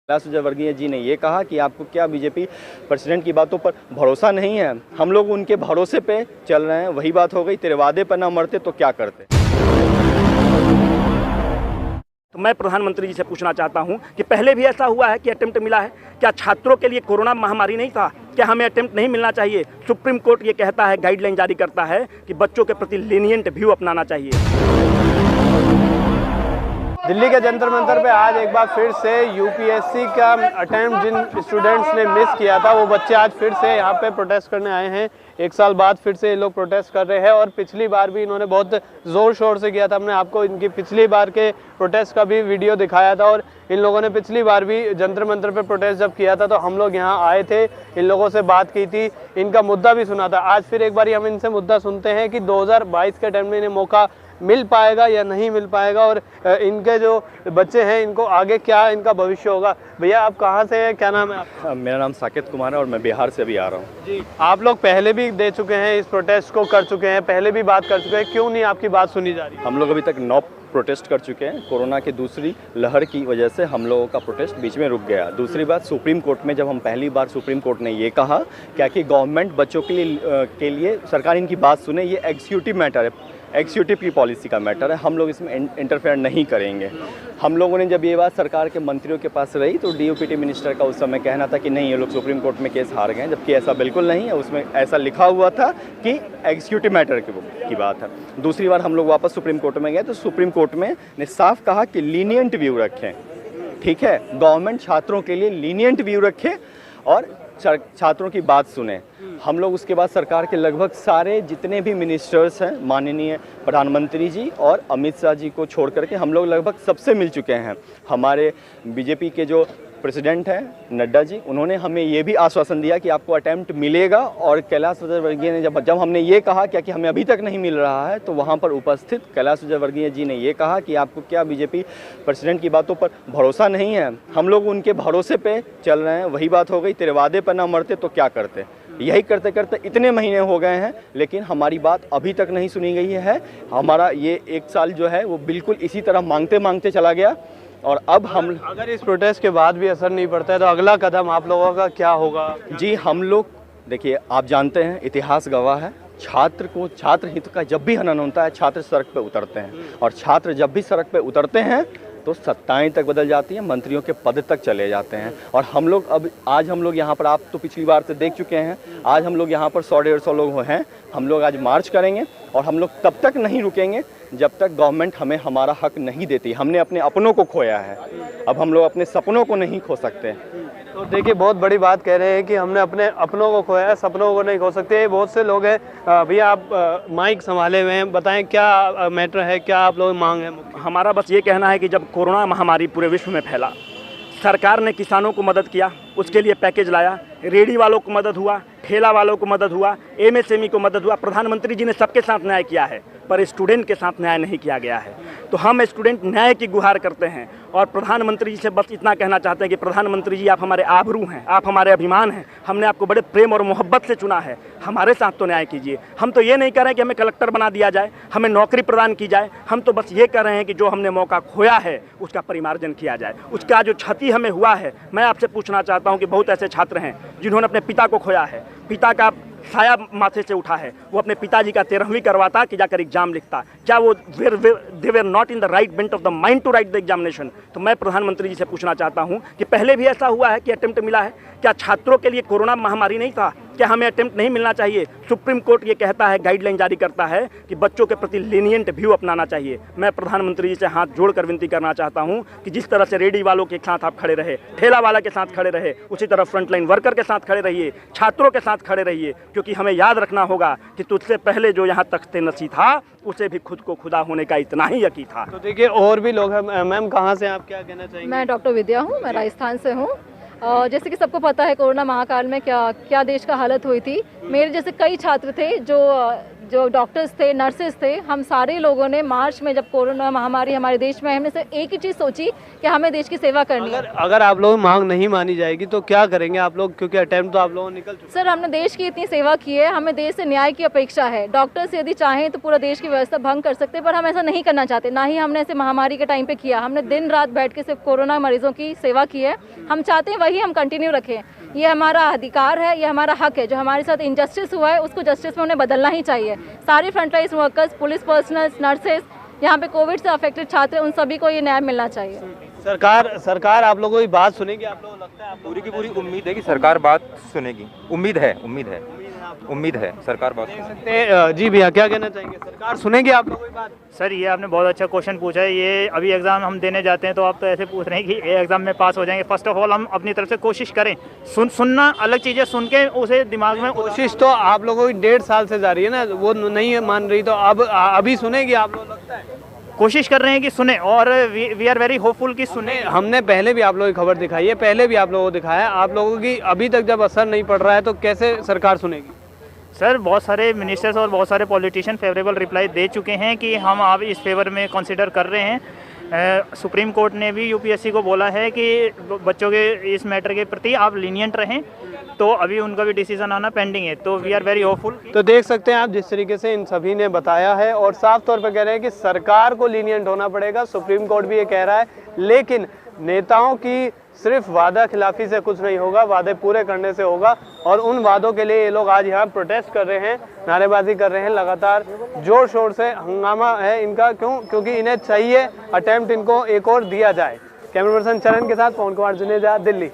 कैलाश विजयवर्गीय जी ने ये कहा कि आपको क्या बीजेपी प्रेसिडेंट की बातों पर भरोसा नहीं है। हम लोग उनके भरोसे पे चल रहे हैं। वही बात हो गई, तेरे वादे पर ना मरते तो क्या करते। तो मैं प्रधानमंत्री जी से पूछना चाहता हूं कि पहले भी ऐसा हुआ है कि अटेम्प्ट मिला है? क्या छात्रों के लिए कोरोना महामारी नहीं था? क्या हमें अटेम्प्ट नहीं मिलना चाहिए? सुप्रीम कोर्ट ये कहता है, गाइडलाइन जारी करता है कि बच्चों के प्रति लीनियंट व्यू अपनाना चाहिए। दिल्ली के जंतर मंतर पे आज एक बार फिर से यूपीएससी का अटेम्प्ट जिन स्टूडेंट्स ने मिस किया था वो बच्चे आज फिर से यहाँ पे प्रोटेस्ट करने आए हैं। एक साल बाद फिर से ये लोग प्रोटेस्ट कर रहे हैं और पिछली बार भी इन्होंने बहुत ज़ोर शोर से किया था। हमने आपको इनकी पिछली बार के प्रोटेस्ट का भी वीडियो दिखाया था और इन लोगों ने पिछली बार भी जंतर मंतर पे प्रोटेस्ट जब किया था तो हम लोग यहाँ आए थे, इन लोगों से बात की थी, इनका मुद्दा भी सुना था। आज फिर एक बार हम इनसे मुद्दा सुनते हैं कि 2022 के अटेम्प्ट में इन्हें मौका मिल पाएगा या नहीं मिल पाएगा और इनके जो बच्चे हैं इनको आगे क्या इनका भविष्य होगा। भैया आप कहाँ से हैं, क्या नाम है आपका? मेरा नाम साकेत कुमार है और मैं बिहार से अभी आ रहा हूँ। जी, आप लोग पहले भी दे चुके हैं, इस प्रोटेस्ट को कर चुके हैं, पहले भी बात कर चुके हैं, क्यों नहीं आपकी बात सुनी जा रही? हम लोग अभी तक 9 प्रोटेस्ट कर चुके हैं। कोरोना की दूसरी लहर की वजह से हम लोगों का प्रोटेस्ट बीच में रुक गया। दूसरी बात, सुप्रीम कोर्ट में जब हम पहली बार सुप्रीम कोर्ट ने ये कहा क्या कि गवर्नमेंट बच्चों के लिए सरकार इनकी बात सुने, ये एग्जीक्यूटिव मैटर है, एग्जीक्यूटिव की पॉलिसी का मैटर है, हम लोग इसमें इंटरफेयर नहीं करेंगे। हम लोगों ने जब ये बात सरकार के मंत्रियों के पास रही तो डीओपीटी मिनिस्टर का उस समय कहना था कि नहीं, ये लोग सुप्रीम कोर्ट में केस हार गए, जबकि ऐसा बिल्कुल नहीं है। उसमें ऐसा लिखा हुआ था कि एग्जीक्यूटिव मैटर की बात है। दूसरी बार हम लोग वापस सुप्रीम कोर्ट में गए तो सुप्रीम कोर्ट में ने साफ कहा कि लीनियंट व्यू रखें। ठीक है, गवर्नमेंट छात्रों के लिए लीनियंट व्यू रखे और छात्रों की बात सुने। हम लोग उसके बाद सरकार के लगभग सारे जितने भी मिनिस्टर्स हैं, माननीय प्रधानमंत्री जी और अमित शाह जी को छोड़ करके हम लोग लगभग सबसे मिल चुके हैं। हमारे बीजेपी के जो प्रेसिडेंट हैं नड्डा जी, उन्होंने हमें ये भी आश्वासन दिया कि आपको अटेम्प्ट मिलेगा। और कैलाश विजयवर्गीय ने जब हमने ये कहा क्या कि हमें अभी तक नहीं मिल रहा है तो वहाँ पर उपस्थित कैलाश विजयवर्गीय जी ने ये कहा कि आपको क्या बीजेपी प्रेसिडेंट की बातों पर भरोसा नहीं है। हम लोग उनके भरोसे पे चल रहे हैं। वही बात हो गई, तेरे वादे पर ना मरते तो क्या करते। यही करते करते इतने महीने हो गए हैं लेकिन हमारी बात अभी तक नहीं सुनी गई है। हमारा ये 1 साल जो है वो बिल्कुल इसी तरह मांगते मांगते चला गया। और अब हम अगर इस प्रोटेस्ट के बाद भी असर नहीं पड़ता है तो अगला कदम आप लोगों का क्या होगा? जी, हम लोग देखिए, आप जानते हैं, इतिहास गवाह है, छात्र हित का जब भी हनन होता है छात्र सड़क पे उतरते हैं और छात्र जब भी सड़क पे उतरते हैं तो सत्ताएं तक बदल जाती हैं, मंत्रियों के पद तक चले जाते हैं। और हम लोग आज हम लोग यहाँ पर, आप तो पिछली बार से देख चुके हैं, आज हम लोग यहाँ पर 100-150 लोग हैं। हम लोग आज मार्च करेंगे और हम लोग तब तक नहीं रुकेंगे जब तक गवर्नमेंट हमें हमारा हक नहीं देती। हमने अपने अपनों को खोया है, अब हम लोग अपने सपनों को नहीं खो सकते। तो देखिए, बहुत बड़ी बात कह रहे हैं कि हमने अपने अपनों को खोया है, सपनों को नहीं खो सकते। बहुत से लोग हैं। भैया आप माइक संभाले हुए हैं, बताएं क्या मैटर है, क्या आप लोग मांग है? हमारा बस ये कहना है कि जब कोरोना महामारी पूरे विश्व में फैला, सरकार ने किसानों को मदद किया, उसके लिए पैकेज लाया, रेडी वालों को मदद हुआ, ठेला वालों को मदद हुआ, एमएसएमई को मदद हुआ। प्रधानमंत्री जी ने सबके साथ न्याय किया है पर स्टूडेंट के साथ न्याय नहीं किया गया है। तो हम स्टूडेंट न्याय की गुहार करते हैं और प्रधानमंत्री जी से बस इतना कहना चाहते हैं कि प्रधानमंत्री जी, आप हमारे आबरू हैं, आप हमारे अभिमान हैं, हमने आपको बड़े प्रेम और मोहब्बत से चुना है, हमारे साथ तो न्याय कीजिए। हम तो ये नहीं कह रहे हैं कि हमें कलेक्टर बना दिया जाए, हमें नौकरी प्रदान की जाए, हम तो बस ये कह रहे हैं कि जो हमने मौका खोया है उसका परिमार्जन किया जाए, उसका जो क्षति हमें हुआ है। मैं आपसे पूछना चाहता हूँ कि बहुत ऐसे छात्र हैं जिन्होंने अपने पिता को खोया है, पिता का साया माथे से उठा है, वो अपने पिताजी का 13वीं करवाता कि जाकर एग्जाम लिखता, क्या वो they were not in the right bent of the mind to write the examination. तो मैं प्रधानमंत्री जी से पूछना चाहता हूं कि पहले भी ऐसा हुआ है कि अटेम्प्ट मिला है? क्या छात्रों के लिए कोरोना महामारी नहीं था? क्या हमें अटेम्प्ट नहीं मिलना चाहिए? सुप्रीम कोर्ट ये कहता है, गाइडलाइन जारी करता है कि बच्चों के प्रति लीनियंट व्यू अपनाना चाहिए। मैं प्रधानमंत्री जी से हाथ जोड़कर विनती करना चाहता हूं कि जिस तरह से रेडी वालों के साथ आप खड़े रहे, ठेला वाला के साथ खड़े रहे, उसी तरह फ्रंटलाइन वर्कर के साथ खड़े रहिए, छात्रों के साथ खड़े रहिए, क्योंकि हमें याद रखना होगा कि तुझसे पहले जो यहाँ तख्ते नसी था उसे भी खुद को खुदा होने का इतना ही यकीन था। तो देखिए, और भी लोग हैं। मैम कहाँ से, आप क्या कहना चाहेंगे? मैं डॉक्टर विद्या हूँ, मैं राजस्थान से हूँ। जैसे कि सबको पता है कोरोना महाकाल में क्या क्या देश का हालत हुई थी। मेरे जैसे कई छात्र थे जो जो डॉक्टर्स थे, नर्सेज थे, हम सारे लोगों ने मार्च में जब कोरोना महामारी हमारे देश में, हमने सिर्फ एक ही चीज़ सोची कि हमें देश की सेवा करनी है। अगर आप लोगों की मांग नहीं मानी जाएगी तो क्या करेंगे आप लोग, क्योंकि अटेम्प्ट तो आप लोगों ने निकल चुके सर, हमने देश की इतनी सेवा की है, हमें देश से न्याय की अपेक्षा है। डॉक्टर्स यदि चाहें तो पूरा देश की व्यवस्था भंग कर सकते हैं, पर हम ऐसा नहीं करना चाहते। ना ही हमने ऐसे महामारी के टाइम पे किया। हमने दिन रात बैठ के सिर्फ कोरोना मरीजों की सेवा की है। हम चाहते हैं वही हम कंटिन्यू रखें। ये हमारा अधिकार है, ये हमारा हक है। जो हमारे साथ इनजस्टिस हुआ है उसको जस्टिस में उन्हें बदलना ही चाहिए। सारे frontline workers, police personnels, nurses, यहाँ पे कोविड से अफेक्टेड छात्र, उन सभी को ये न्याय मिलना चाहिए। सरकार आप लोगों की बात सुनेगी, आप लोगों को लगता है? पूरी की पूरी उम्मीद है कि सरकार बात सुनेगी। उम्मीद है सरकार बात सुनेगी। जी भैया, क्या कहना चाहेंगे? सरकार सुनेगी आप लोगों की बात? सर, ये आपने बहुत अच्छा क्वेश्चन पूछा है। ये अभी एग्ज़ाम हम देने जाते हैं तो आप तो ऐसे पूछ रहे हैं कि ये एग्ज़ाम में पास हो जाएंगे। फर्स्ट ऑफ ऑल हम अपनी तरफ से कोशिश करें। सुनना अलग चीज़ है, सुन के उसे दिमाग में कोशिश तो आप लोगों की 1.5 साल से जारी है ना, वो नहीं मान रही, तो अब अभी सुनेगी आप लोगों को लगता है? कोशिश कर रहे हैं कि सुने, और वी आर वेरी होपफुल कि सुने। हमने पहले भी आप लोगों की खबर दिखाई है, पहले भी आप लोगों को दिखाया। आप लोगों की अभी तक जब असर नहीं पड़ रहा है तो कैसे सरकार सुनेगी? सर, बहुत सारे मिनिस्टर्स और बहुत सारे पॉलिटिशियन फेवरेबल रिप्लाई दे चुके हैं कि हम आप इस फेवर में कंसिडर कर रहे हैं। सुप्रीम कोर्ट ने भी यूपीएससी को बोला है कि बच्चों के इस मैटर के प्रति आप लीनियंट रहें, तो अभी उनका भी डिसीजन आना पेंडिंग है। तो वी आर वेरी होपफुल। तो देख सकते हैं आप जिस तरीके से इन सभी ने बताया है, और साफ तौर पर कह रहे हैं कि सरकार को लीनियंट होना पड़ेगा। सुप्रीम कोर्ट भी ये कह रहा है, लेकिन नेताओं की सिर्फ वादा खिलाफी से कुछ नहीं होगा, वादे पूरे करने से होगा। और उन वादों के लिए ये लोग आज यहाँ प्रोटेस्ट कर रहे हैं, नारेबाजी कर रहे हैं, लगातार जोर शोर से हंगामा है इनका। क्योंकि इन्हें चाहिए अटेम्प्ट, इनको एक और दिया जाए। कैमरा पर्सन चरण के साथ पवन कुमार जुनेजा, दिल्ली।